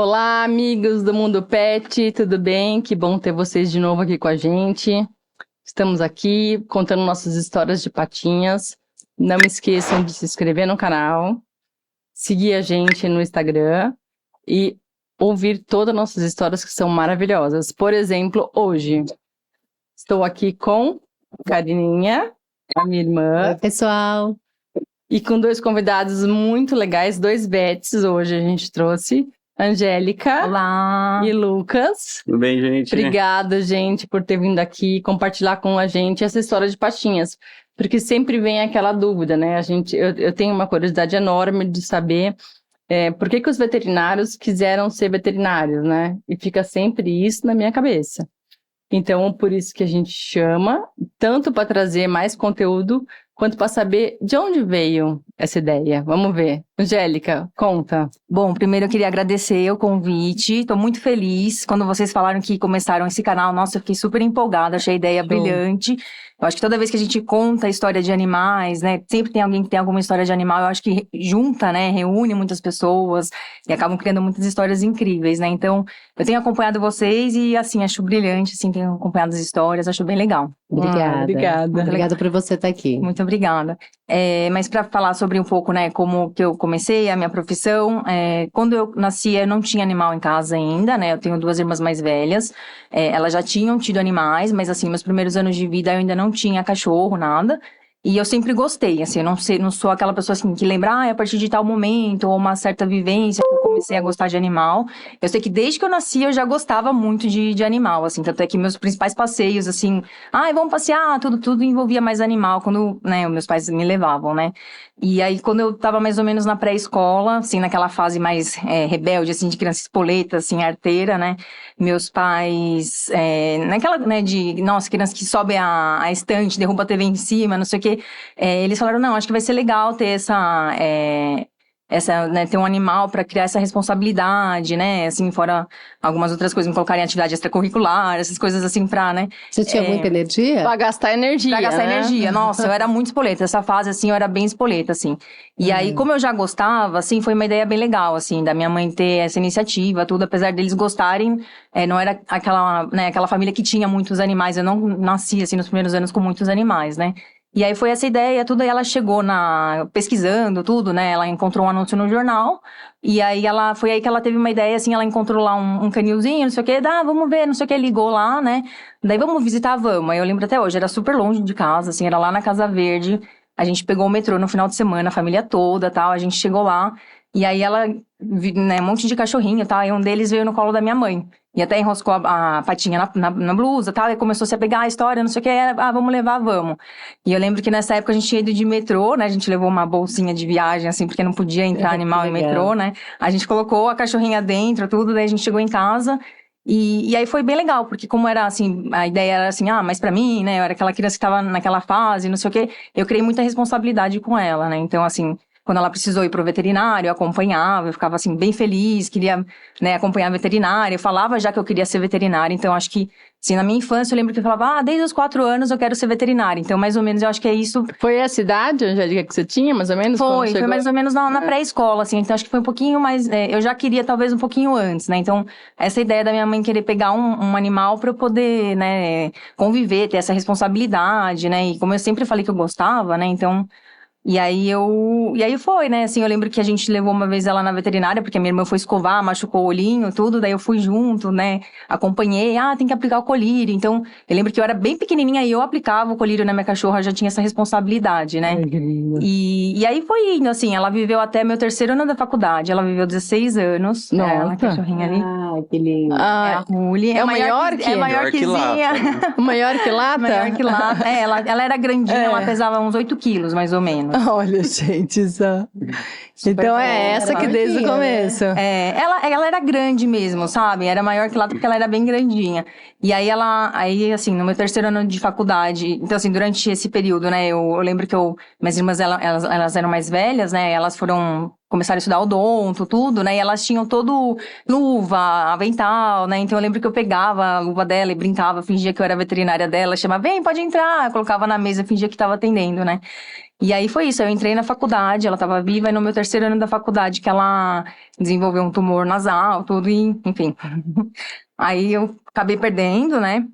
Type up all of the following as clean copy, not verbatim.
Olá, amigos do Mundo Pet, tudo bem? Que bom ter vocês de novo aqui com a gente. Estamos aqui contando nossas histórias de patinhas. Não esqueçam de se inscrever no canal, seguir a gente no Instagram e ouvir todas as nossas histórias que são maravilhosas. Por exemplo, hoje estou aqui com Carininha, a minha irmã. Oi, pessoal. E com dois convidados muito legais, dois vets hoje a gente trouxe. Angélica. Olá. E Lucas. Tudo bem, gente? Obrigada, gente, por ter vindo aqui compartilhar com a gente essa história de patinhas. Porque sempre vem aquela dúvida, né? Eu tenho uma curiosidade enorme de saber por que os veterinários quiseram ser veterinários, né? E fica sempre isso na minha cabeça. Então, por isso que a gente chama, tanto para trazer mais conteúdo, quanto para saber de onde veio essa ideia. Vamos ver. Angélica, conta. Bom, primeiro eu queria agradecer o convite. Estou muito feliz. Quando vocês falaram que começaram esse canal, nossa, eu fiquei super empolgada. Achei a ideia brilhante. Eu acho que toda vez que a gente conta a história de animais, né? Sempre tem alguém que tem alguma história de animal. Eu acho que junta, né? Reúne muitas pessoas e acabam criando muitas histórias incríveis, né? Então, eu tenho acompanhado vocês e, assim, acho brilhante. Assim, tenho acompanhado as histórias. Acho bem legal. Obrigada. Obrigada por você estar aqui. Muito obrigada. Mas para falar sobre um pouco, né, como que eu comecei a minha profissão, quando eu nasci, eu não tinha animal em casa ainda, né, eu tenho duas irmãs mais velhas, elas já tinham tido animais, mas assim, meus primeiros anos de vida eu ainda não tinha cachorro, nada, e eu sempre gostei, assim, eu não sou aquela pessoa assim que lembra, a partir de tal momento, ou uma certa vivência, que eu comecei a gostar de animal. Eu sei que desde que eu nasci eu já gostava muito de animal, assim, tanto é que meus principais passeios, assim, vamos passear, tudo envolvia mais animal, quando, né, meus pais me levavam, né. E aí, quando eu tava mais ou menos na pré-escola, assim, naquela fase mais rebelde, assim, de criança espoleta, assim, arteira, né, meus pais, naquela, né, nossa, criança que sobe a estante, derruba a TV em cima, não sei o quê, eles falaram, não, acho que vai ser legal ter né, ter um animal para criar essa responsabilidade, né, assim, fora algumas outras coisas, me colocarem em atividade extracurricular, essas coisas assim pra, né. Você tinha muita energia? Pra gastar energia, Pra gastar né? energia, nossa, eu era muito espoleta, essa fase, assim, eu era bem espoleta, assim. E aí, como eu já gostava, assim, foi uma ideia bem legal, assim, da minha mãe ter essa iniciativa, tudo, apesar deles gostarem, não era aquela família que tinha muitos animais, eu não nasci, assim, nos primeiros anos com muitos animais, né. E aí foi essa ideia, tudo, aí ela chegou pesquisando tudo, né, ela encontrou um anúncio no jornal, e aí foi aí que ela teve uma ideia, assim, ela encontrou lá um canilzinho, não sei o que, vamos ver, não sei o que, ligou lá, né, daí vamos visitar, vamos, aí eu lembro até hoje, era super longe de casa, assim, era lá na Casa Verde, a gente pegou o metrô no final de semana, a família toda, tal, a gente chegou lá, e aí ela, né, um monte de cachorrinho, tal, e um deles veio no colo da minha mãe. E até enroscou a patinha na blusa, tal, e começou -se a pegar a história, não sei o que, vamos levar, vamos. E eu lembro que nessa época a gente tinha ido de metrô, né, a gente levou uma bolsinha de viagem, assim, porque não podia entrar animal em metrô, né. A gente colocou a cachorrinha dentro, tudo, daí a gente chegou em casa, e aí foi bem legal, porque como era assim, a ideia era assim, mas pra mim, né, eu era aquela criança que tava naquela fase, não sei o que, eu criei muita responsabilidade com ela, né, então assim, quando ela precisou ir pro veterinário, eu acompanhava, eu ficava assim, bem feliz, queria, né, acompanhar a veterinária, eu falava já que eu queria ser veterinária, então acho que, assim, na minha infância eu lembro que eu falava, desde os 4 anos eu quero ser veterinária, então mais ou menos eu acho que é isso. Foi essa idade, Angélica, que você tinha, mais ou menos? Foi mais ou menos na pré-escola, assim, então acho que foi um pouquinho mais, eu já queria talvez um pouquinho antes, né, então essa ideia da minha mãe querer pegar um animal pra eu poder, né, conviver, ter essa responsabilidade, né, e como eu sempre falei que eu gostava, né, então... E aí foi, né, assim, eu lembro que a gente levou uma vez ela na veterinária, porque a minha irmã foi escovar, machucou o olhinho, tudo, daí eu fui junto, né, acompanhei, tem que aplicar o colírio, então, eu lembro que eu era bem pequenininha e eu aplicava o colírio na minha cachorra, já tinha essa responsabilidade, né. E aí foi indo, assim, ela viveu até meu 3º ano da faculdade, ela viveu 16 anos, ela, a cachorrinha ali. Que lindo. É a Ruli. É maior que? É maior que lata. Maior que lata? Maior que lata. Ela era grandinha, ela pesava uns 8 quilos, mais ou menos. Olha, gente, só. Então é essa que desde o começo. Ela era grande mesmo, sabe? Era maior que lata porque ela era bem grandinha. E aí assim, no meu 3º ano de faculdade, então assim, durante esse período, né, eu lembro que minhas irmãs, elas eram mais velhas, né, elas foram começaram a estudar odonto, tudo, né? E elas tinham todo luva, avental, né? Então eu lembro que eu pegava a luva dela e brincava, fingia que eu era veterinária dela, chamava, vem, pode entrar, eu colocava na mesa, fingia que estava atendendo, né? E aí foi isso, eu entrei na faculdade, ela estava viva, e no meu 3º ano da faculdade que ela desenvolveu um tumor nasal, tudo, e, enfim. Aí eu acabei perdendo, né?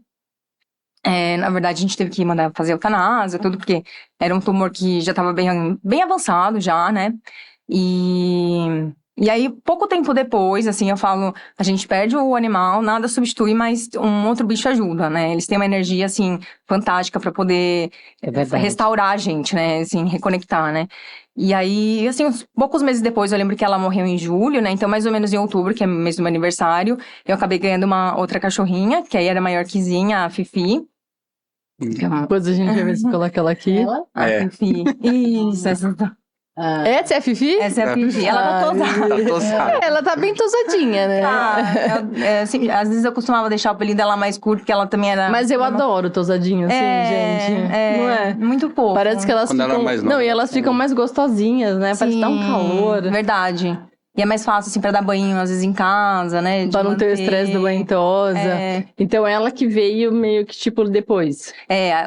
Na verdade, a gente teve que mandar fazer eutanásia, tudo, porque era um tumor que já estava bem avançado já, né? E aí, pouco tempo depois, assim, eu falo, a gente perde o animal, nada substitui, mas um outro bicho ajuda, né? Eles têm uma energia, assim, fantástica para poder restaurar a gente, né? Assim, reconectar, né? E aí, assim, uns poucos meses depois, eu lembro que ela morreu em julho, né? Então, mais ou menos em outubro, que é o mês do meu aniversário, eu acabei ganhando uma outra cachorrinha, que aí era maiorquezinha, a Fifi. Depois a gente vai ver se coloca ela aqui. Ela? A Fifi. Isso, essa Essa é a Fifi? é a Fifi. Ela tá tosada. Ela tá bem tosadinha, né? Assim, às vezes eu costumava deixar o pelinho dela mais curto, porque ela também era... Mas eu adoro tosadinho, assim, gente. Não é? Muito pouco. Parece que elas Quando ela ficam... é mais nova. Não, e elas ficam mais gostosinhas, né? Parece que dá um calor. Verdade. E é mais fácil, assim, pra dar banho, às vezes, em casa, né? Pra não ter o estresse do banho tosa. Então, ela que veio meio que, tipo, depois.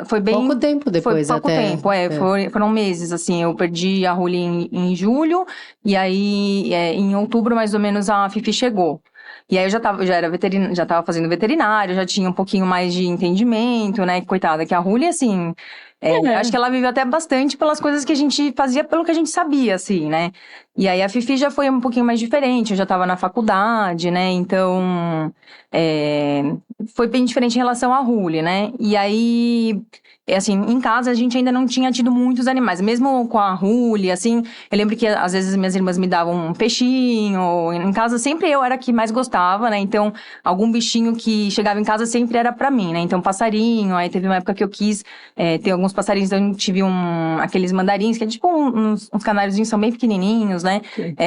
Foi bem... Pouco tempo depois, Foi pouco até. tempo, foram meses, assim. Eu perdi a Ruli em julho, e aí, em outubro, mais ou menos, a Fifi chegou. E aí eu já tava fazendo veterinário, já tinha um pouquinho mais de entendimento, né? Coitada, que a Ruli, assim... Acho que ela viveu até bastante pelas coisas que a gente fazia, pelo que a gente sabia, assim, né? E aí a Fifi já foi um pouquinho mais diferente, eu já tava na faculdade, né? Então, foi bem diferente em relação à Ruli, né? E aí, assim, em casa a gente ainda não tinha tido muitos animais. Mesmo com a Ruli, assim, eu lembro que às vezes minhas irmãs me davam um peixinho. Em casa sempre eu era a que mais gostava, né? Então, algum bichinho que chegava em casa sempre era pra mim, né? Então, passarinho, aí teve uma época que eu quis ter alguns passarinhos, então eu tive aqueles mandarins, que é tipo uns canáriozinhos, são bem pequenininhos, né?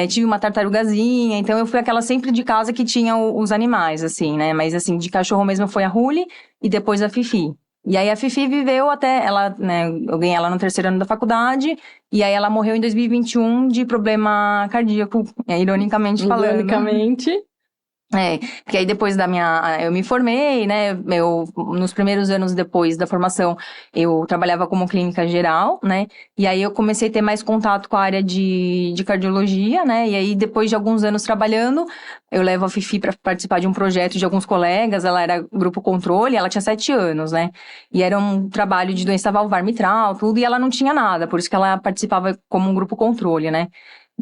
Tive uma tartarugazinha, então eu fui aquela sempre de casa que tinha os animais, assim, né? Mas, assim, de cachorro mesmo foi a Ruli e depois a Fifi. E aí a Fifi viveu até, ela, né, eu ganhei ela no 3º ano da faculdade, e aí ela morreu em 2021 de problema cardíaco, ironicamente falando. Ironicamente. Porque aí depois eu me formei, né, nos primeiros anos depois da formação, eu trabalhava como clínica geral, né, e aí eu comecei a ter mais contato com a área de cardiologia, né, e aí depois de alguns anos trabalhando, eu levo a Fifi para participar de um projeto de alguns colegas, ela era grupo controle, ela tinha 7 anos, né, e era um trabalho de doença valvar mitral, tudo, e ela não tinha nada, por isso que ela participava como um grupo controle, né.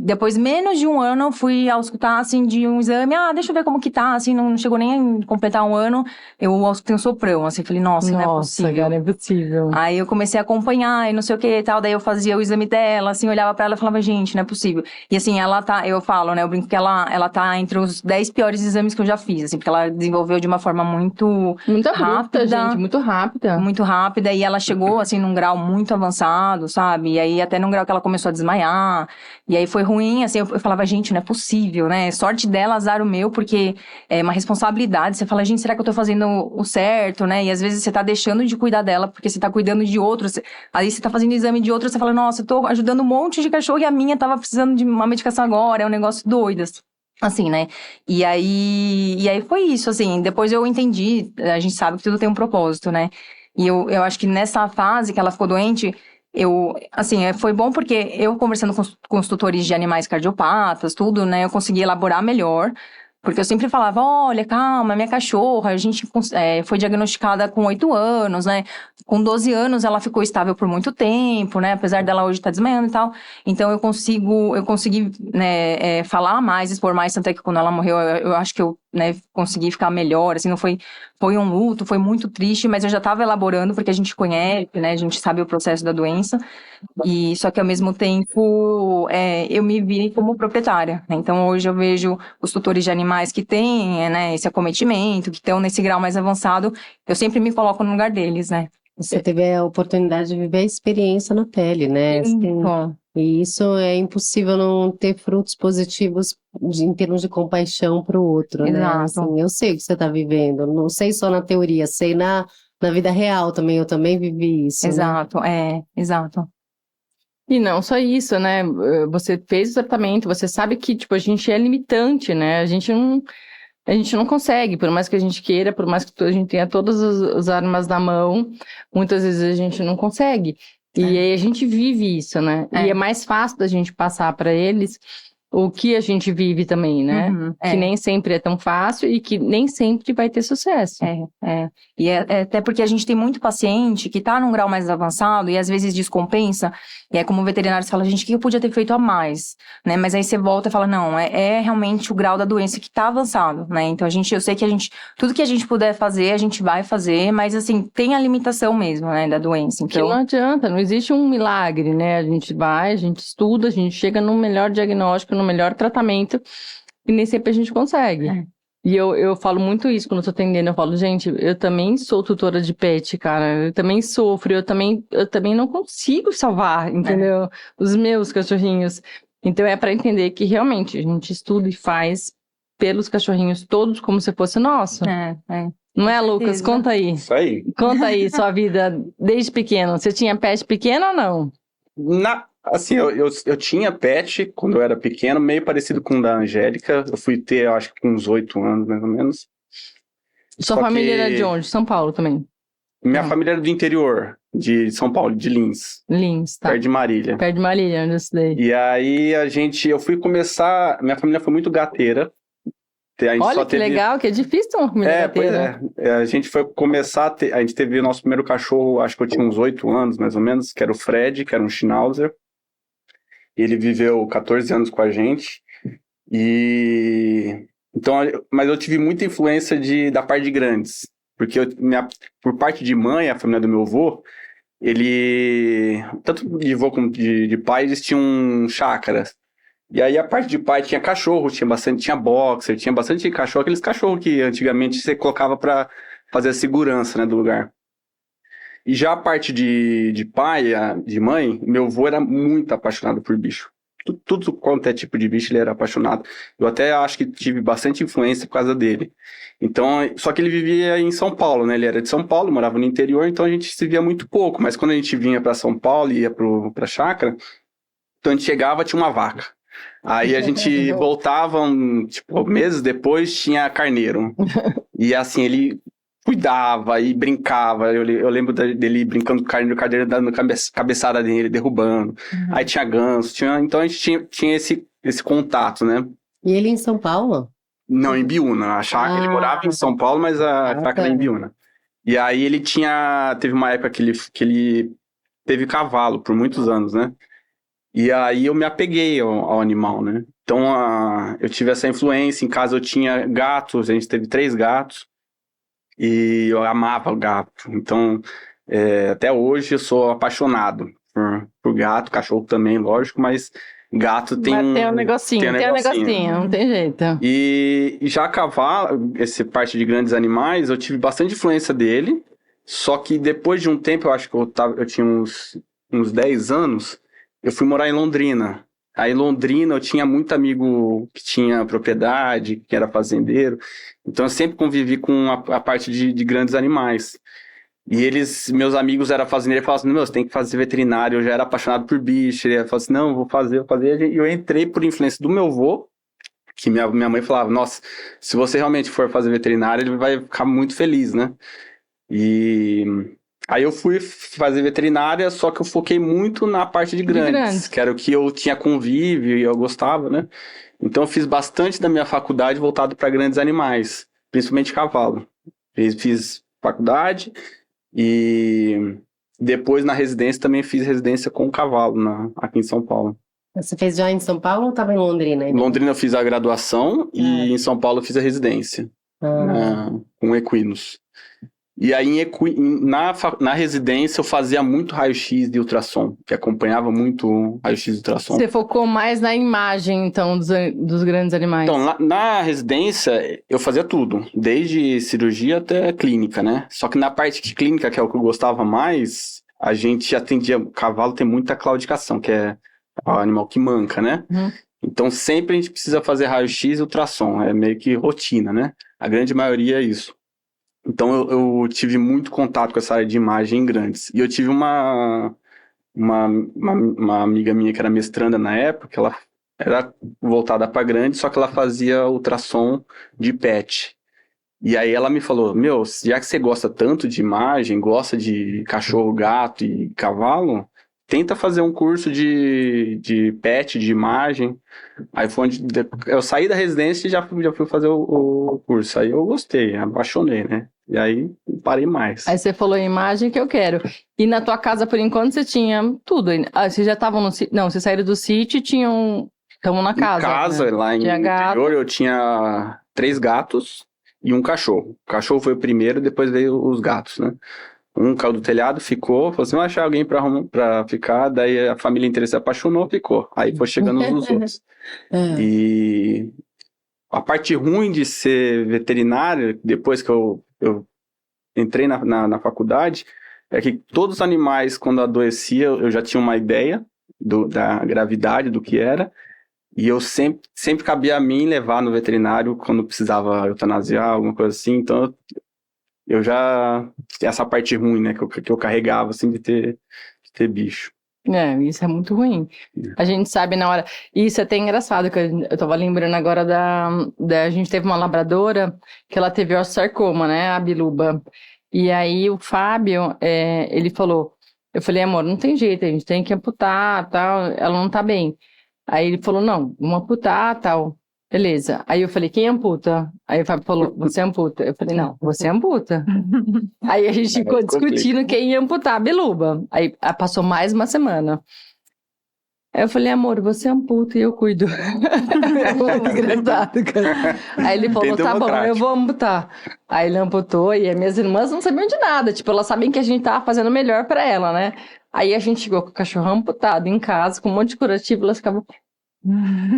Depois, menos de um ano, eu fui auscultar, assim, de um exame. Deixa eu ver como que tá, assim, não chegou nem a completar um ano. Eu auscultei um soprão, assim, falei, nossa, não é possível. Nossa, cara, é possível. Aí eu comecei a acompanhar e não sei o que e tal. Daí eu fazia o exame dela, assim, olhava pra ela e falava, gente, não é possível. E assim, ela tá, eu falo, né, eu brinco que ela tá entre os 10 piores exames que eu já fiz, assim, porque ela desenvolveu de uma forma muito rápida, gente, muito rápida. Muito rápida, e ela chegou, assim, num grau muito avançado, sabe? E aí até num grau que ela começou a desmaiar. E aí foi ruim, assim, eu falava, gente, não é possível, né? Sorte dela, azar o meu, porque é uma responsabilidade. Você fala, gente, será que eu tô fazendo o certo, né? E às vezes você tá deixando de cuidar dela, porque você tá cuidando de outros. Aí você tá fazendo exame de outros, você fala, nossa, eu tô ajudando um monte de cachorro e a minha tava precisando de uma medicação agora, é um negócio doido, assim, né? E aí foi isso, assim, depois eu entendi, a gente sabe que tudo tem um propósito, né? E eu acho que nessa fase que ela ficou doente, foi bom porque eu conversando com os tutores de animais cardiopatas, tudo, né, eu consegui elaborar melhor, porque eu sempre falava, olha, calma, minha cachorra, a gente foi diagnosticada com 8 anos, né, com 12 anos ela ficou estável por muito tempo, né, apesar dela hoje estar desmaiando e tal, então eu consegui, né, falar mais, expor mais, tanto é que quando ela morreu, eu acho que eu, né, consegui ficar melhor, assim, não foi um luto, foi muito triste, mas eu já estava elaborando, porque a gente conhece, né, a gente sabe o processo da doença, e só que ao mesmo tempo, eu me vi como proprietária, né? Então hoje eu vejo os tutores de animais que têm, né, esse acometimento, que estão nesse grau mais avançado, eu sempre me coloco no lugar deles, né. Você teve a oportunidade de viver a experiência na pele, né? E isso é impossível não ter frutos positivos em termos de compaixão para o outro, né? Exato. Assim, eu sei o que você está vivendo, não sei só na teoria, sei na vida real também, eu também vivi isso, Exato, né? exato. E não só isso, né? Você fez o tratamento, você sabe que, tipo, a gente é limitante, né? A gente não consegue, por mais que a gente queira, por mais que a gente tenha todas as armas na mão, muitas vezes a gente não consegue. E aí a gente vive isso, né? E é mais fácil da gente passar para eles o que a gente vive também, né? Que nem sempre é tão fácil e que nem sempre vai ter sucesso. E até porque a gente tem muito paciente que tá num grau mais avançado e às vezes descompensa. E é como o veterinário fala, gente, o que eu podia ter feito a mais? Né? Mas aí você volta e fala, não, é realmente o grau da doença que tá avançado, né? Então eu sei que tudo que a gente puder fazer, a gente vai fazer, mas assim, tem a limitação mesmo, né, da doença. Então... Que não adianta, não existe um milagre, né? A gente vai, a gente estuda, a gente chega no melhor diagnóstico, no melhor tratamento, e nem sempre a gente consegue. E eu falo muito isso quando eu tô atendendo, eu falo, gente, eu também sou tutora de pet, cara, eu também sofro, eu também não consigo salvar, entendeu? Os meus cachorrinhos. Então é para entender que realmente a gente estuda e faz pelos cachorrinhos todos como se fosse nosso. Não é, Lucas? Conta aí. Isso aí. Conta aí sua vida desde pequeno. Você tinha pet pequeno ou não? Assim, eu tinha pet quando eu era pequeno, meio parecido com o da Angélica. Eu fui ter, eu acho que com uns 8 anos, mais ou menos. Sua Só família que era de onde? São Paulo também? Minha família era do interior de São Paulo, de Lins. Lins, tá. Perto de Marília. Perto de Marília, onde eu estudei. E aí eu fui começar, minha família foi muito gateira. Olha que legal, que é difícil ter uma família gateira. Pois é. A gente foi começar a gente teve o nosso primeiro cachorro, acho que eu tinha uns 8 anos, mais ou menos, que era o Fred, que era um Schnauzer. Ele viveu 14 anos com a gente. Mas eu tive muita influência da parte de grandes. Porque por parte de mãe, a família do meu avô, tanto de avô como de pai, eles tinham chácaras. E aí a parte de pai tinha cachorro, tinha boxer, tinha bastante cachorro, aqueles cachorros que antigamente você colocava para fazer a segurança, né, do lugar. E já a parte de pai, de mãe, meu avô era muito apaixonado por bicho. Tudo quanto é tipo de bicho ele era apaixonado. Eu até acho que tive bastante influência por causa dele. Então, só que ele vivia em São Paulo, né? Ele era de São Paulo, morava no interior, então a gente se via muito pouco. Mas quando a gente vinha para São Paulo e ia pra chácara, então a gente chegava, tinha uma vaca. Aí a gente voltava, meses depois, tinha carneiro. E assim, ele cuidava e brincava. Eu lembro dele brincando com o carneiro dando cabeçada nele, derrubando. Aí tinha ganso, então a gente tinha esse contato, né? E ele em São Paulo? Não, em Biúna. A chácara, ele morava em São Paulo, mas a chácara era em Biúna. E aí teve uma época que ele teve cavalo por muitos anos, né? E aí eu me apeguei ao animal, né? Então eu tive essa influência. Em casa eu tinha gatos, a gente teve 3 gatos. E eu amava o gato. Então, até hoje eu sou apaixonado por gato, cachorro também, lógico, mas gato tem um negocinho, não tem jeito. E já cavalo, essa parte de grandes animais, eu tive bastante influência dele, só que depois de um tempo, eu acho que eu tinha uns 10 anos, eu fui morar em Londrina. Aí em Londrina eu tinha muito amigo que tinha propriedade, que era fazendeiro. Então eu sempre convivi com a parte de grandes animais. E meus amigos eram fazendeiros, e falavam assim, você tem que fazer veterinário. Eu já era apaixonado por bicho. Ele falava assim, não, vou fazer. E eu entrei por influência do meu avô, que minha mãe falava, nossa, se você realmente for fazer veterinário, ele vai ficar muito feliz, né? Aí eu fui fazer veterinária, só que eu foquei muito na parte de grandes, que era o que eu tinha convívio e eu gostava, né? Então eu fiz bastante da minha faculdade voltado para grandes animais, principalmente cavalo. Fiz faculdade e depois na residência também fiz residência com cavalo aqui em São Paulo. Você fez já em São Paulo ou estava em Londrina? Em Londrina eu fiz a graduação e em São Paulo eu fiz a residência com equinos. E aí, na residência, eu fazia muito raio-x de ultrassom, que acompanhava muito raio-x de ultrassom. Você focou mais na imagem, então, dos grandes animais? Então, na residência, eu fazia tudo, desde cirurgia até clínica, né? Só que na parte de clínica, que é o que eu gostava mais, a gente atendia... O cavalo tem muita claudicação, que é o animal que manca, né? Então, sempre a gente precisa fazer raio-x e ultrassom, é meio que rotina, né? A grande maioria é isso. Então eu tive muito contato com essa área de imagem em grandes. E eu tive uma uma amiga minha que era mestranda na época, ela era voltada para grande, só que ela fazia ultrassom de pet. E aí ela me falou, meu, já que você gosta tanto de imagem, gosta de cachorro, gato e cavalo, tenta fazer um curso de pet, de imagem. Aí foi onde eu saí da residência e já fui fazer o curso. Aí eu gostei, apaixonei, né? E aí não parei mais. Aí você falou em imagem que eu quero. E na tua casa, por enquanto, você tinha tudo. Vocês já estavam no sítio? Não, vocês saíram do sítio e tinham... Estamos na casa. Em casa, né? lá em interior, eu tinha 3 gatos e um cachorro. O cachorro foi o primeiro, depois veio os gatos, né? Um caiu do telhado, ficou, falou assim, vai achar alguém pra ficar, daí a família inteira se apaixonou, ficou. Aí foi chegando os outros. E a parte ruim de ser veterinário, depois que eu entrei na faculdade, é que todos os animais, quando adoeciam, eu já tinha uma ideia da gravidade, do que era, e eu sempre cabia a mim levar no veterinário quando precisava eutanasiar, alguma coisa assim, então eu já... Essa parte ruim, né, que eu carregava, assim, de ter bicho. Isso é muito ruim. A gente sabe na hora... Isso é até engraçado, que eu tava lembrando agora a gente teve uma labradora que ela teve osteosarcoma, né, a Biluba. E aí o Fábio, ele falou... Eu falei, amor, não tem jeito, a gente tem que amputar, tal, ela não tá bem. Aí ele falou, não, vamos amputar, tal. Beleza. Aí eu falei, quem amputa? Aí o Fábio falou, você amputa. Eu falei, não, você amputa. Aí a gente ficou discutindo quem ia amputar a Biluba. Aí passou mais uma semana. Aí eu falei, amor, você amputa e eu cuido. É muito engraçado, cara. Aí ele falou, tá bom, eu vou amputar. Aí ele amputou e as minhas irmãs não sabiam de nada. Tipo, elas sabem que a gente tava fazendo o melhor pra ela, né? Aí a gente chegou com o cachorro amputado em casa, com um monte de curativo, elas ficavam...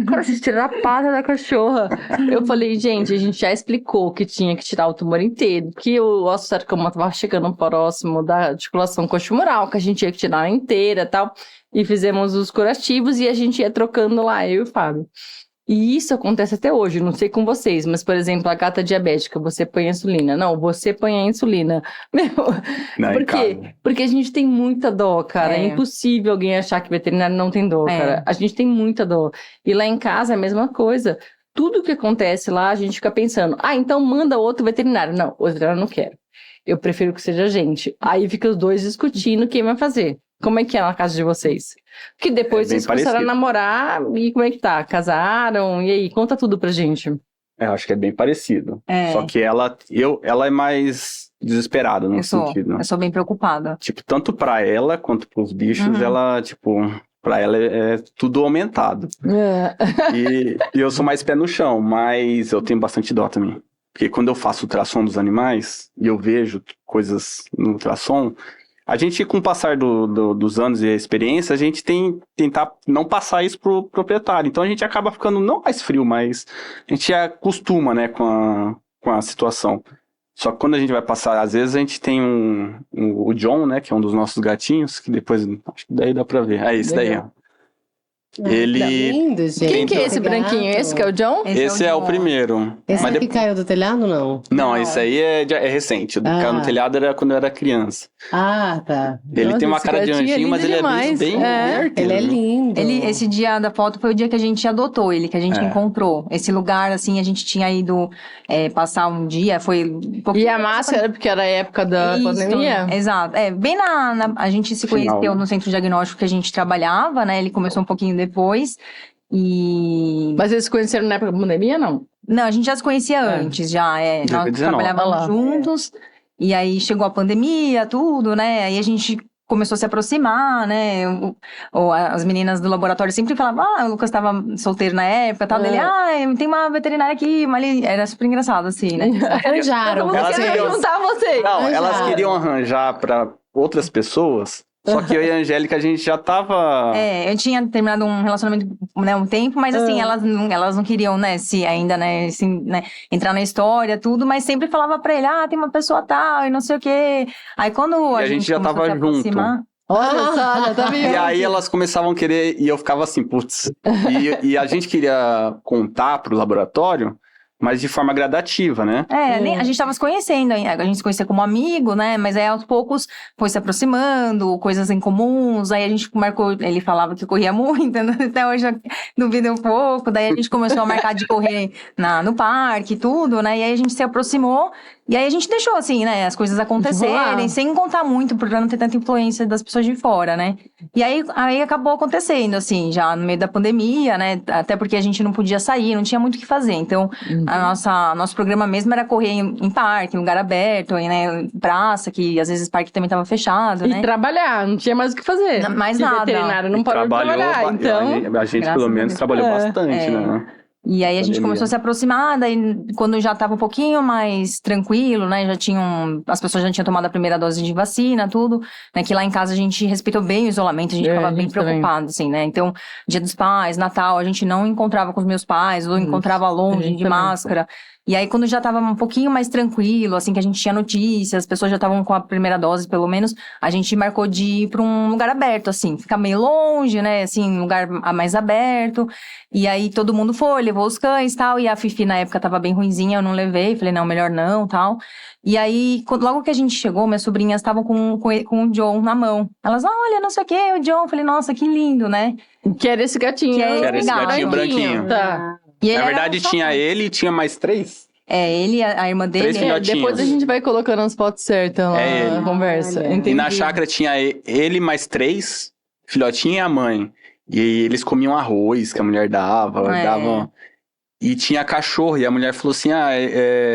Cara, vocês tiraram a pata da cachorra. Eu falei, gente, a gente já explicou que tinha que tirar o tumor inteiro, que o osteosarcoma estava chegando próximo da articulação coxo-femoral, que a gente ia tirar inteira e tal. E fizemos os curativos e a gente ia trocando lá, eu e o Fábio. E isso acontece até hoje, não sei com vocês, mas, por exemplo, a gata diabética, você põe a insulina. Não, você põe a insulina. Meu, por quê? Porque a gente tem muita dó, cara. É impossível alguém achar que veterinário não tem dó, cara. A gente tem muita dó. E lá em casa é a mesma coisa. Tudo que acontece lá, a gente fica pensando, então manda outro veterinário. Não, o veterinário não quer. Eu prefiro que seja a gente. Aí fica os dois discutindo quem vai fazer. Como é que é na casa de vocês? Porque depois vocês começaram a namorar e como é que tá? Casaram? E aí, conta tudo pra gente. Eu acho que é bem parecido. Só que ela é mais desesperada no sentido. Eu sou bem preocupada. Tipo, tanto pra ela quanto pros bichos, ela, tipo... Pra ela é tudo aumentado. E eu sou mais pé no chão, mas eu tenho bastante dó também. Porque quando eu faço ultrassom dos animais e eu vejo coisas no ultrassom... A gente, com o passar dos anos e a experiência, a gente tentar não passar isso pro proprietário. Então, a gente acaba ficando não mais frio, mas a gente acostuma, né, com a situação. Só que quando a gente vai passar, às vezes a gente tem o John, né, que é um dos nossos gatinhos, que depois, acho que daí dá pra ver. Esse daí, ó. Ele... lindo, gente. Quem que é esse branquinho? Esse que é o John? Esse é o primeiro. Esse que caiu do telhado, não? Não, esse aí é recente. O que caiu no telhado era quando eu era criança. Ah, tá. Ele tem uma cara de anjinho, mas ele é bem ele é lindo. Esse dia da foto foi o dia que a gente adotou ele, que a gente encontrou. Esse lugar, assim, a gente tinha ido passar um dia, foi um pouquinho... E a máscara, porque era a época da pandemia? Exato. Bem a gente se conheceu no centro diagnóstico que a gente trabalhava, né? Ele começou um pouquinho depois. Mas eles se conheceram na época da pandemia, não? Não, a gente já se conhecia antes, já. Nós trabalhávamos juntos. E aí chegou a pandemia, tudo, né? Aí a gente começou a se aproximar, né? As meninas do laboratório sempre falavam, o Lucas estava solteiro na época, tal. Dele, tem uma veterinária aqui, mas ele era super engraçado, assim, né? Arranjaram. Todo mundo queria juntar vocês. Não, elas queriam arranjar para outras pessoas. Só que eu e a Angélica, a gente já tava... eu tinha terminado um relacionamento, né, um tempo, mas assim, elas não queriam, né, entrar na história, tudo, mas sempre falava pra ele, tem uma pessoa tal, e não sei o quê. Aí quando a gente já tava junto. Olha só, tá vendo? E aí elas começavam a querer, e eu ficava assim, putz. E a gente queria contar pro laboratório, mas de forma gradativa, né? A gente tava se conhecendo, a gente se conhecia como amigo, né? Mas aí aos poucos foi se aproximando, coisas em comuns, aí a gente marcou, ele falava que corria muito, né? Até hoje eu duvido um pouco, daí a gente começou a marcar de correr no parque e tudo, né? E aí a gente se aproximou, e aí a gente deixou assim, né? As coisas acontecerem, sem contar muito, pra não ter tanta influência das pessoas de fora, né? E aí acabou acontecendo, assim, já no meio da pandemia, né? Até porque a gente não podia sair, não tinha muito o que fazer, então... Nosso programa mesmo era correr em parque, em lugar aberto, né, praça, que às vezes o parque também estava fechado, né? E trabalhar, não tinha mais o que fazer. Mais Se nada. veterinário não parou de trabalhar, então... A gente pelo menos trabalhou bastante, né? E aí a gente começou a se aproximar, daí quando já estava um pouquinho mais tranquilo, né, as pessoas já tinham tomado a primeira dose de vacina, tudo, né, que lá em casa a gente respeitou bem o isolamento, a gente ficava bem preocupado, assim, né, então, Dia dos Pais, Natal, a gente não encontrava com os meus pais, ou encontrava longe, de máscara. E aí, quando já estava um pouquinho mais tranquilo, assim, que a gente tinha notícias, as pessoas já estavam com a primeira dose, pelo menos, a gente marcou de ir para um lugar aberto, assim, ficar meio longe, né, assim, um lugar mais aberto. E aí, todo mundo foi, levou os cães e tal, e a Fifi, na época, tava bem ruinzinha, eu não levei, falei, não, melhor não, tal. E aí, logo que a gente chegou, minhas sobrinhas estavam com o John na mão. Elas, olha, não sei o que, o John. Eu falei, nossa, que lindo, né? Que era esse gatinho. Que era esse gatinho branquinho. Tá. E Na verdade, tinha ele e tinha mais 3. Ele, a irmã dele. 3 filhotinhos. Depois a gente vai colocando as fotos certas lá na conversa. E na chácara tinha ele mais 3 filhotinhos e a mãe. E eles comiam arroz que a mulher dava, davam... E tinha cachorro, e a mulher falou assim,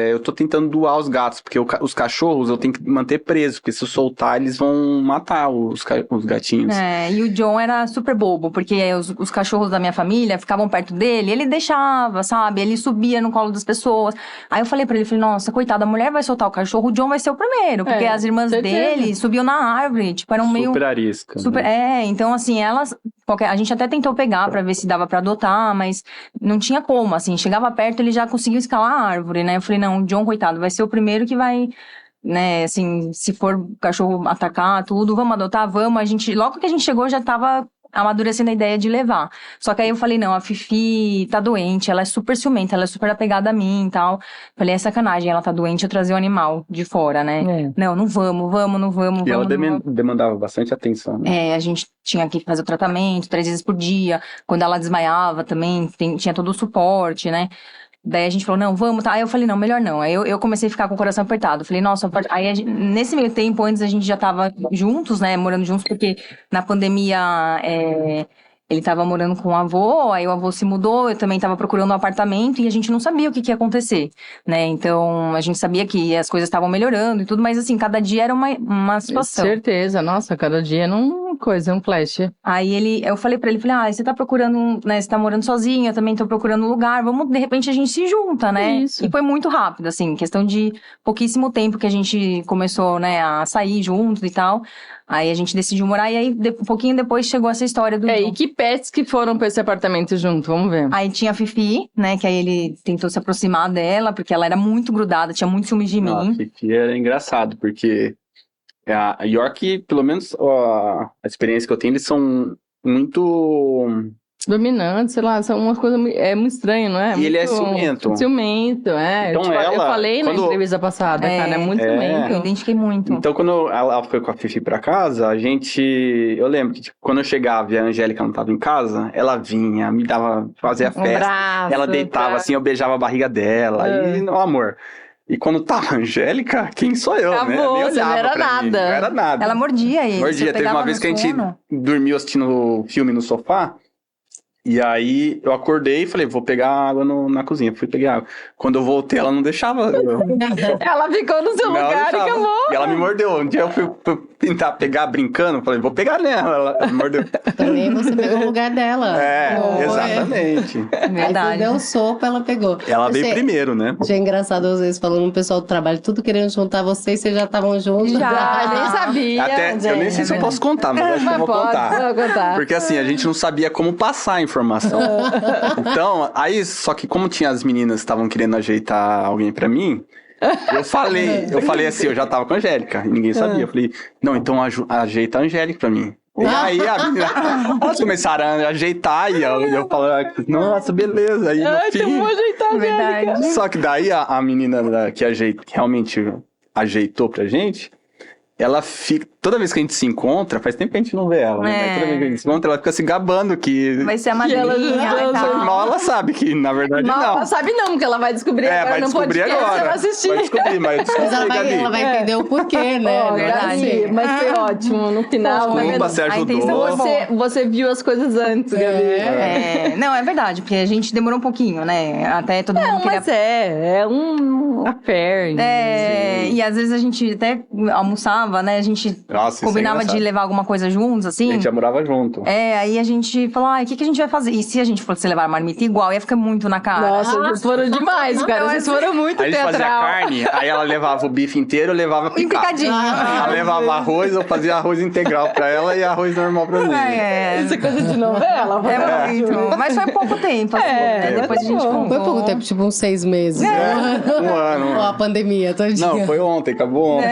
eu tô tentando doar os gatos, porque os cachorros eu tenho que manter presos, porque se eu soltar, eles vão matar os gatinhos. E o John era super bobo, porque os cachorros da minha família ficavam perto dele, ele deixava, sabe? Ele subia no colo das pessoas. Aí eu falei pra ele, nossa, coitada, a mulher vai soltar o cachorro, o John vai ser o primeiro, porque as irmãs dele subiam na árvore, tipo, eram meio... Super arisca. Né? Então assim, a gente até tentou pegar pra ver se dava pra adotar, mas não tinha como, assim, chegava perto, ele já conseguiu escalar a árvore, né? Eu falei, não, o John, coitado, vai ser o primeiro que vai, né, assim, se for o cachorro atacar, tudo, vamos adotar, vamos. Logo que a gente chegou, já tava amadurecendo a ideia de levar. Só que aí eu falei, não, a Fifi tá doente, ela é super ciumenta, ela é super apegada a mim e tal. Falei, é sacanagem, ela tá doente, eu trazer o animal de fora, né? Não vamos. E ela demandava bastante atenção, né? A gente tinha que fazer o tratamento 3 vezes por dia. Quando ela desmaiava também, tinha todo o suporte, né? Daí a gente falou, não, vamos, tá? Aí eu falei, não, melhor não. Aí eu comecei a ficar com o coração apertado. Falei, nossa, aí nesse meio tempo, antes a gente já tava juntos, né, morando juntos, porque na pandemia ele tava morando com o avô, aí o avô se mudou, eu também tava procurando um apartamento e a gente não sabia o que ia acontecer, né? Então, a gente sabia que as coisas estavam melhorando e tudo, mas assim, cada dia era uma situação. Certeza, nossa, cada dia era uma coisa, um flash. Aí eu falei pra ele, você tá procurando, né, você tá morando sozinho, eu também tô procurando um lugar, vamos, de repente a gente se junta, né? Isso. E foi muito rápido, assim, questão de pouquíssimo tempo que a gente começou, né, a sair juntos e tal. Aí a gente decidiu morar e aí um pouquinho depois chegou essa história do John. E que pets que foram pra esse apartamento junto? Vamos ver. Aí tinha a Fifi, né, que aí ele tentou se aproximar dela, porque ela era muito grudada, tinha muito ciúmes de mim. A Fifi era engraçado, porque a York, pelo menos a experiência que eu tenho, eles são muito... dominante, sei lá, são umas coisas muito estranho, não é? E ele é ciumento. Ciumento, Então eu falei na entrevista passada, cara, é muito ciumento. Eu identifiquei muito. Então, quando ela foi com a Fifi pra casa, eu lembro que, tipo, quando eu chegava e a Angélica não tava em casa, ela vinha, me dava, fazia festa. Abraço, ela deitava assim, eu beijava a barriga dela, e, no amor. E quando tava a Angélica, quem sou eu, acabou, né? Nem olhava não era pra nada. mim, não era nada. Ela mordia ele. Mordia. Teve uma vez que a gente dormiu assistindo filme no sofá. E aí eu acordei e falei, vou pegar água na cozinha. Fui pegar água. Quando eu voltei, ela não deixava. Ela ficou no seu lugar e acabou. E ela me mordeu. Um dia eu fui tentar pegar brincando, falei, vou pegar nela. Ela me mordeu. Também você pegou o lugar dela. Exatamente. Verdade. Aí você deu sopa, ela pegou. Ela veio primeiro, né? Achei engraçado às vezes falando no pessoal do trabalho, tudo querendo juntar vocês já estavam juntos. Já, nem sabia. Eu nem sei se eu posso contar, mas acho que eu vou contar. Vou contar. Porque assim, a gente não sabia como passar a informação. Então, aí, só que como tinha as meninas que estavam querendo ajeitar alguém pra mim, eu falei assim, eu já tava com a Angélica, e ninguém sabia. Eu falei, não, então ajeita a Angélica pra mim. E aí a menina, elas começaram a ajeitar e eu falando, nossa, beleza. Aí no fim, vou ajeitar, Angélica. só que daí a menina que realmente ajeitou pra gente, ela fica, toda vez que a gente se encontra, faz tempo que a gente não vê ela, né? Mas toda vez que a gente se encontra, ela fica se gabando que... Vai ser a madrinha e tal. Mal ela sabe que, na verdade, Mal não. ela sabe não, porque ela vai descobrir agora vai no descobrir podcast, agora. ela vai assistir. Vai descobrir, mas Mas ela vai entender o porquê, né? verdade. Mas foi ótimo, no final. Desculpa, você A intenção ajudou. foi boa. Você viu as coisas antes, Gabi. Não, é verdade, porque a gente demorou um pouquinho, né? Até todo mundo Não, queria... mas é um affair. E às vezes a gente até almoçava, né? A gente Nossa, isso é combinava de engraçado. levar alguma coisa juntos, assim. A gente já morava junto. Aí a gente falou, o que a gente vai fazer? E se a gente fosse levar a marmita igual, ia ficar muito na cara. Nossa, vocês foram demais, cara. Vocês foram muito Aí a gente fazia teatral. carne, aí ela levava o bife inteiro, eu levava Bem picado. picadinho. Ela levava arroz, eu fazia arroz integral pra ela e arroz normal pra mim. Isso é coisa de novela. É muito. Mas foi pouco tempo, assim, né? Depois a gente contou. Foi pouco tempo, tipo uns 6 meses. Um ano. Ou a pandemia, todinha. Não, foi ontem, acabou ontem.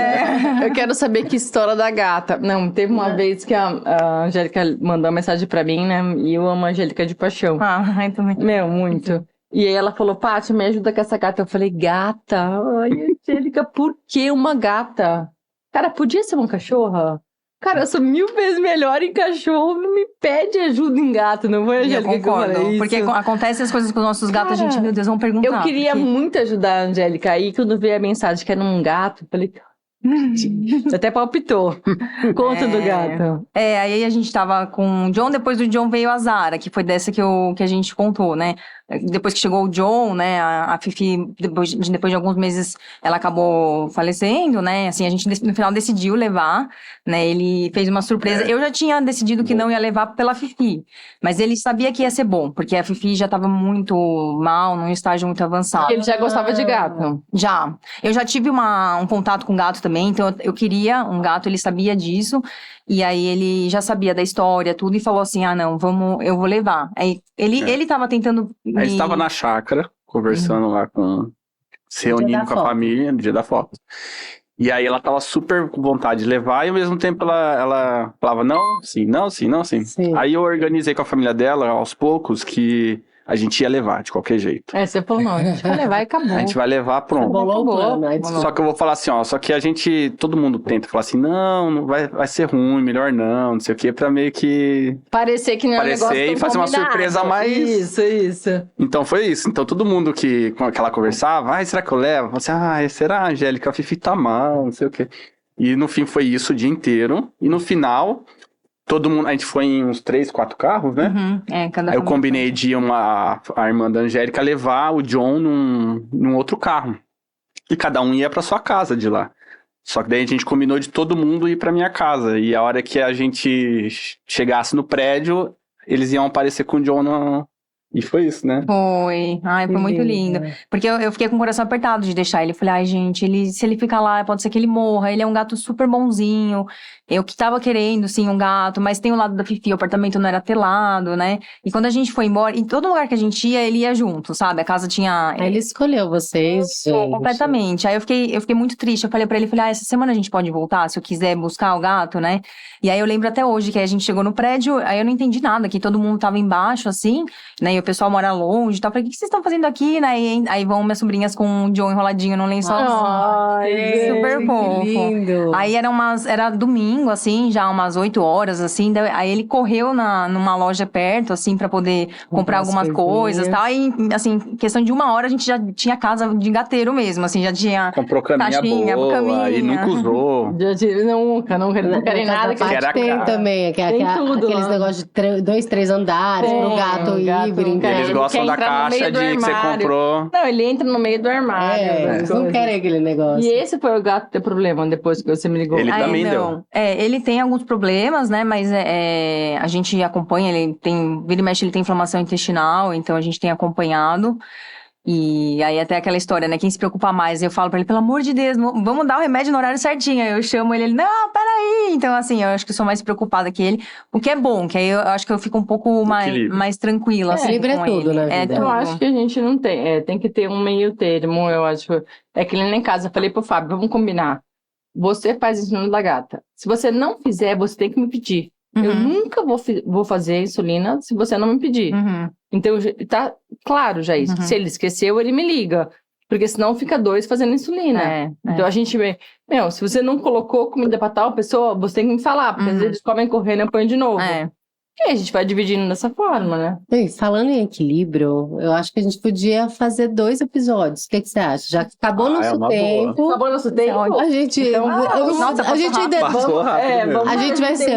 Eu quero saber que história da gata. Não, teve uma vez que a Angélica mandou uma mensagem pra mim, né? E eu amo a Angélica de paixão. Ai, também. Meu, muito. E aí ela falou, Paty, me ajuda com essa gata. Eu falei, gata? Ai, Angélica, por que uma gata? Cara, podia ser uma cachorra? Cara, eu sou 1000 vezes melhor em cachorro, não me pede ajuda em gato, não foi, Eu Angélica? que concordo. falei isso? Porque acontecem as coisas com os nossos gatos, a gente, meu Deus, vamos perguntar. Eu queria porque... muito ajudar a Angélica. Aí, quando veio a mensagem que era um gato, eu falei... Você até palpitou. Conta do gato. Aí a gente tava com o John, depois do John veio a Zara, que foi dessa que a gente contou, né? Depois que chegou o John, né, a Fifi, depois de alguns meses, ela acabou falecendo, né? Assim, a gente no final decidiu levar, né? Ele fez uma surpresa. Eu já tinha decidido que não ia levar pela Fifi, mas ele sabia que ia ser bom, porque a Fifi já tava muito mal, num estágio muito avançado. Ele já gostava de gato. Já. Eu já tive um contato com gato também, então eu queria um gato, ele sabia disso. E aí ele já sabia da história, tudo, e falou assim, não, eu vou levar. Aí ele tava tentando... A gente tava na chácara, conversando lá se reunindo com a família, no dia da foto. E aí ela tava super com vontade de levar, e ao mesmo tempo ela falava, não, sim, não, sim, não, sim. Aí eu organizei com a família dela, aos poucos, que a gente ia levar, de qualquer jeito. Você falou, não, a gente vai levar e acabou. A gente vai levar, pronto. Só que eu vou falar assim, só que todo mundo tenta falar assim, não vai ser ruim, melhor não sei o que, pra meio que... Parecer que não é um negócio e tão fazer uma combinado. surpresa a mais... Isso. Então foi isso. Então todo mundo que ela conversava, será que eu levo? Eu falei assim, será, Angélica? A Fifi tá mal, não sei o quê. E no fim foi isso o dia inteiro. E no final... Todo mundo, a gente foi em uns 3, 4 carros, né? Cada Aí eu combinei de a irmã da Angélica levar o John num outro carro. E cada um ia pra sua casa de lá. Só que daí a gente combinou de todo mundo ir pra minha casa. E a hora que a gente chegasse no prédio, eles iam aparecer com o John E foi isso, né? Foi. Foi muito lindo. Porque eu fiquei com o coração apertado de deixar ele. Eu falei, gente, se ele ficar lá, pode ser que ele morra. Ele é um gato super bonzinho. Eu que tava querendo, sim, um gato. Mas tem o lado da Fifi, o apartamento não era telado, né? E quando a gente foi embora, em todo lugar que a gente ia, ele ia junto, sabe? A casa tinha... Ele escolheu vocês, gente. Completamente. Aí eu fiquei muito triste. Eu falei pra ele, essa semana a gente pode voltar, se eu quiser buscar o gato, né? E aí eu lembro até hoje que a gente chegou no prédio, aí eu não entendi nada, que todo mundo tava embaixo, assim, né? E o pessoal mora longe e tal. Eu falei, o que vocês estão fazendo aqui, né? E aí vão minhas sobrinhas com o John enroladinho no lençol. Super fofo. Lindo. Aí era domingo, assim, já umas 8 horas, assim. Aí ele correu numa loja perto, assim, pra poder comprar algumas coisas e tal. Aí, assim, questão de 1 hora, a gente já tinha casa de gateiro mesmo, assim, já tinha... Comprou caminha boa, e nunca usou. Não querem nada. Que era tem caro. também, aqueles negócios de 2, 3 andares pro gato ir brincar. Eles gostam da caixa que você comprou. Não, ele entra no meio do armário. Eles não querem aquele negócio. E esse foi o gato ter problema depois que você me ligou. Ele também deu. Ele tem alguns problemas, né? Mas a gente acompanha, vira e mexe, ele tem inflamação intestinal, então a gente tem acompanhado. E aí até aquela história, né? Quem se preocupa mais? Eu falo pra ele, pelo amor de Deus, vamos dar o remédio no horário certinho. Aí eu chamo ele, não, peraí. Então, assim, eu acho que eu sou mais preocupada que ele. O que é bom, que aí eu acho que eu fico um pouco mais tranquila, assim, equilíbrio com é tudo, ele. né, vida? Eu acho que a gente não tem. Tem que ter um meio termo, eu acho. É que ele nem em casa. Eu falei pro Fábio, vamos combinar. Você faz isso no da gata. Se você não fizer, você tem que me pedir. Eu nunca vou fazer insulina se você não me pedir. Então, tá claro já isso. Se ele esqueceu, ele me liga. Porque senão fica 2 fazendo insulina. Então a gente vê, se você não colocou comida pra tal pessoa, você tem que me falar. Porque às vezes eles comem correndo e eu ponho de novo. E aí a gente vai dividindo dessa forma, né? E falando em equilíbrio, eu acho que a gente podia fazer 2 episódios. O que você acha? Já acabou nosso tempo. Acabou nosso tempo? A gente, a gente ainda a gente vai ser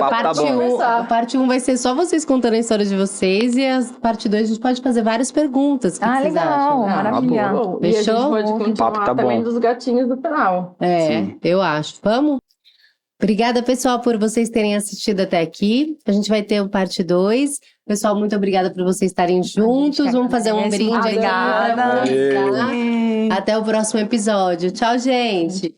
parte 1 vai ser só vocês contando a história de vocês e a parte 2 a gente pode fazer várias perguntas. O que vocês legal, acham? maravilha. Fechou? E a gente pode continuar também dos gatinhos do final. Sim. Eu acho. Vamos? Obrigada, pessoal, por vocês terem assistido até aqui. A gente vai ter o parte 2. Pessoal, muito obrigada por vocês estarem juntos. Vamos fazer um brinde. Obrigada. Até o próximo episódio. Tchau, gente.